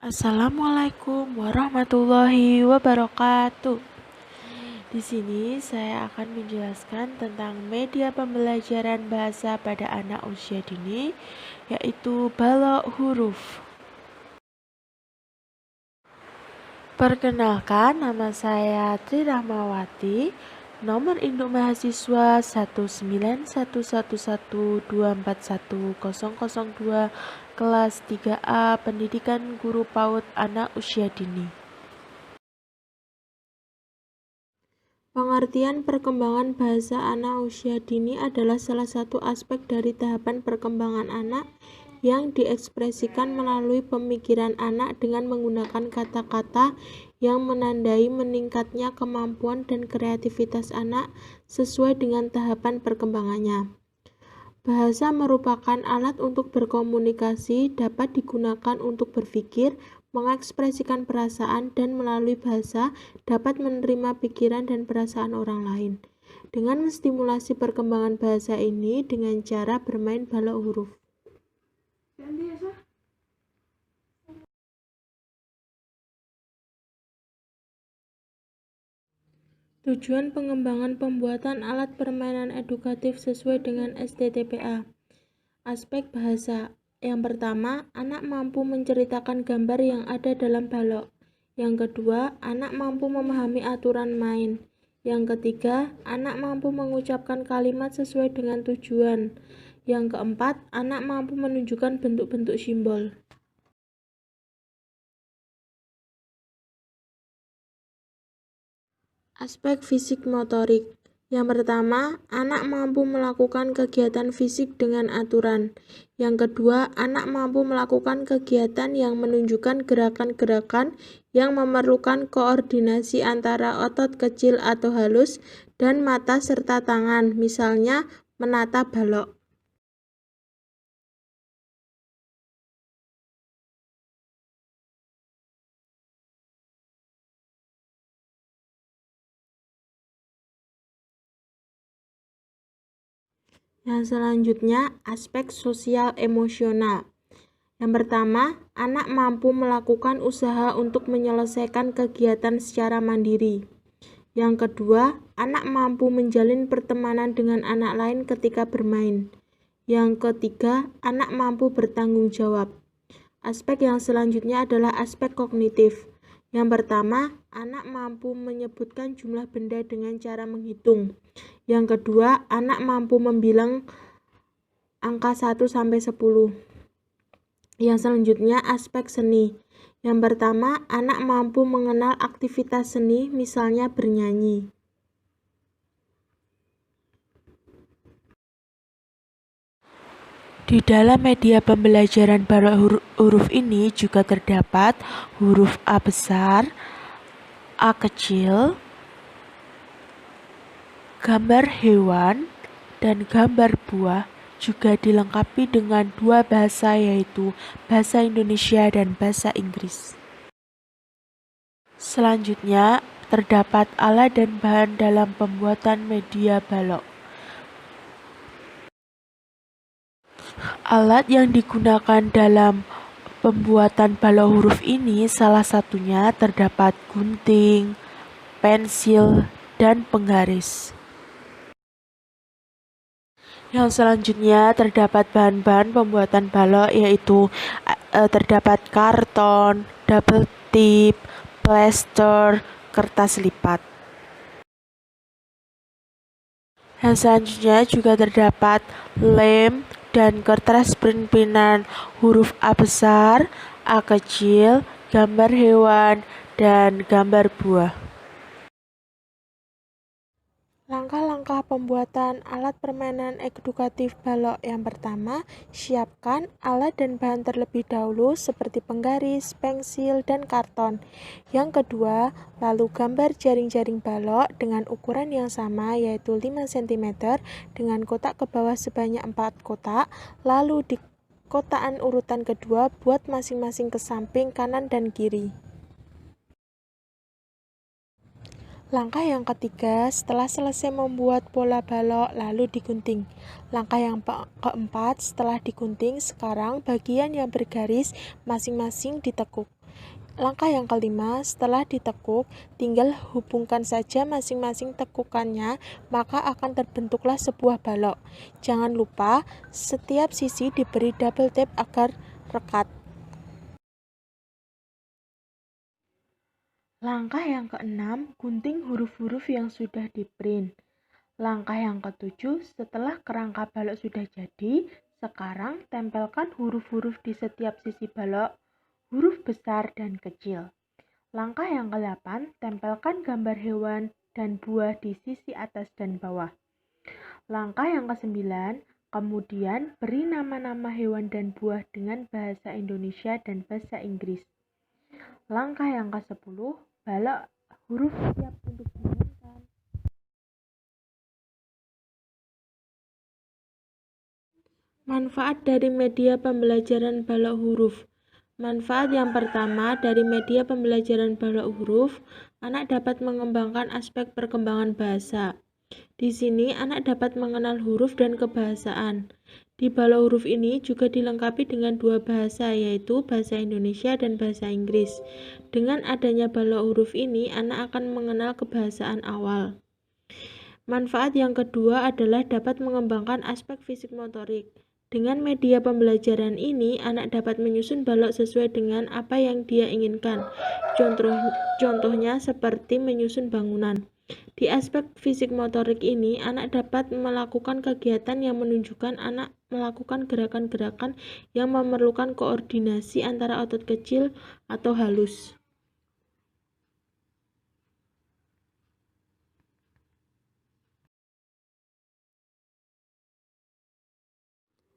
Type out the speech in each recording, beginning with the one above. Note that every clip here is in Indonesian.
Assalamualaikum warahmatullahi wabarakatuh. Di sini saya akan menjelaskan tentang media pembelajaran bahasa pada anak usia dini, yaitu balok huruf. Perkenalkan, nama saya Tri Rahmawati, nomor induk mahasiswa 19111241002, kelas 3A, Pendidikan Guru PAUD Anak Usia Dini. Pengertian perkembangan bahasa anak usia dini adalah salah satu aspek dari tahapan perkembangan anak yang diekspresikan melalui pemikiran anak dengan menggunakan kata-kata yang menandai meningkatnya kemampuan dan kreativitas anak sesuai dengan tahapan perkembangannya. Bahasa merupakan alat untuk berkomunikasi, dapat digunakan untuk berpikir, mengekspresikan perasaan, dan melalui bahasa dapat menerima pikiran dan perasaan orang lain. Dengan menstimulasi perkembangan bahasa ini dengan cara bermain balok huruf. Tujuan pengembangan pembuatan alat permainan edukatif sesuai dengan STTPA. Aspek bahasa. Yang pertama, anak mampu menceritakan gambar yang ada dalam balok. Yang kedua, anak mampu memahami aturan main. Yang ketiga, anak mampu mengucapkan kalimat sesuai dengan tujuan. Yang keempat, anak mampu menunjukkan bentuk-bentuk simbol. Aspek fisik motorik. Yang pertama, anak mampu melakukan kegiatan fisik dengan aturan. Yang kedua, anak mampu melakukan kegiatan yang menunjukkan gerakan-gerakan yang memerlukan koordinasi antara otot kecil atau halus dan mata serta tangan, misalnya menata balok. Yang selanjutnya, aspek sosial emosional. Yang pertama, anak mampu melakukan usaha untuk menyelesaikan kegiatan secara mandiri. Yang kedua, anak mampu menjalin pertemanan dengan anak lain ketika bermain. Yang ketiga, anak mampu bertanggung jawab. Aspek yang selanjutnya adalah aspek kognitif. Yang pertama, anak mampu menyebutkan jumlah benda dengan cara menghitung. Yang kedua, anak mampu membilang angka 1 sampai 10. Yang selanjutnya, aspek seni. Yang pertama, anak mampu mengenal aktivitas seni, misalnya bernyanyi. Di dalam media pembelajaran balok huruf ini juga terdapat huruf A besar, A kecil, gambar hewan, dan gambar buah, juga dilengkapi dengan dua bahasa, yaitu bahasa Indonesia dan bahasa Inggris. Selanjutnya, terdapat alat dan bahan dalam pembuatan media balok. Alat yang digunakan dalam pembuatan balok huruf ini salah satunya terdapat gunting, pensil, dan penggaris. Yang selanjutnya terdapat bahan-bahan pembuatan balok, yaitu terdapat karton, double tip, plester, kertas lipat. Yang selanjutnya juga terdapat lem dan kertas print-printan huruf A besar, A kecil, gambar hewan, dan gambar buah. Langkah-langkah pembuatan alat permainan edukatif balok. Yang pertama, siapkan alat dan bahan terlebih dahulu seperti penggaris, pensil, dan karton. Yang kedua, lalu gambar jaring-jaring balok dengan ukuran yang sama, yaitu 5 cm dengan kotak ke bawah sebanyak 4 kotak. Lalu di kotaan urutan kedua, buat masing-masing ke samping kanan dan kiri. Langkah yang ketiga, setelah selesai membuat pola balok, lalu digunting. Langkah yang keempat, setelah digunting, sekarang bagian yang bergaris masing-masing ditekuk. Langkah yang kelima, setelah ditekuk, tinggal hubungkan saja masing-masing tekukannya, maka akan terbentuklah sebuah balok. Jangan lupa, setiap sisi diberi double tape agar rekat. Langkah yang keenam, gunting huruf-huruf yang sudah diprint. Langkah yang ketujuh, setelah kerangka balok sudah jadi, sekarang tempelkan huruf-huruf di setiap sisi balok, huruf besar dan kecil. Langkah yang ke-8, tempelkan gambar hewan dan buah di sisi atas dan bawah. Langkah yang ke-9, kemudian beri nama-nama hewan dan buah dengan bahasa Indonesia dan bahasa Inggris. Langkah yang ke-10, balok huruf siap untuk dimainkan. Manfaat dari media pembelajaran balok huruf. Manfaat yang pertama dari media pembelajaran balok huruf, anak dapat mengembangkan aspek perkembangan bahasa. Di sini anak dapat mengenal huruf dan kebahasaan. Di balok huruf ini juga dilengkapi dengan dua bahasa, yaitu bahasa Indonesia dan bahasa Inggris. Dengan adanya balok huruf ini, anak akan mengenal kebahasaan awal. Manfaat yang kedua adalah dapat mengembangkan aspek fisik motorik. Dengan media pembelajaran ini, anak dapat menyusun balok sesuai dengan apa yang dia inginkan. Contohnya seperti menyusun bangunan. Di aspek fisik motorik ini, anak dapat melakukan kegiatan yang menunjukkan anak melakukan gerakan-gerakan yang memerlukan koordinasi antara otot kecil atau halus.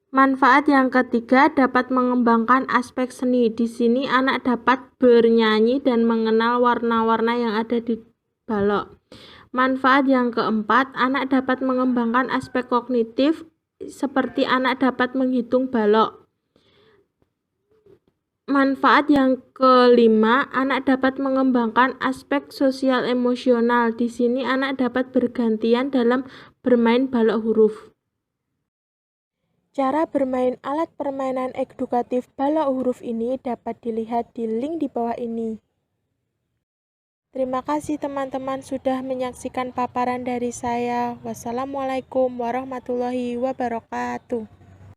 Manfaat yang ketiga dapat mengembangkan aspek seni. Di sini anak dapat bernyanyi dan mengenal warna-warna yang ada di balok. Manfaat yang keempat, anak dapat mengembangkan aspek kognitif seperti anak dapat menghitung balok. Manfaat yang kelima, anak dapat mengembangkan aspek sosial emosional. Di sini anak dapat bergantian dalam bermain balok huruf. Cara bermain alat permainan edukatif balok huruf ini dapat dilihat di link di bawah ini. Terima kasih teman-teman sudah menyaksikan paparan dari saya. Wassalamualaikum warahmatullahi wabarakatuh.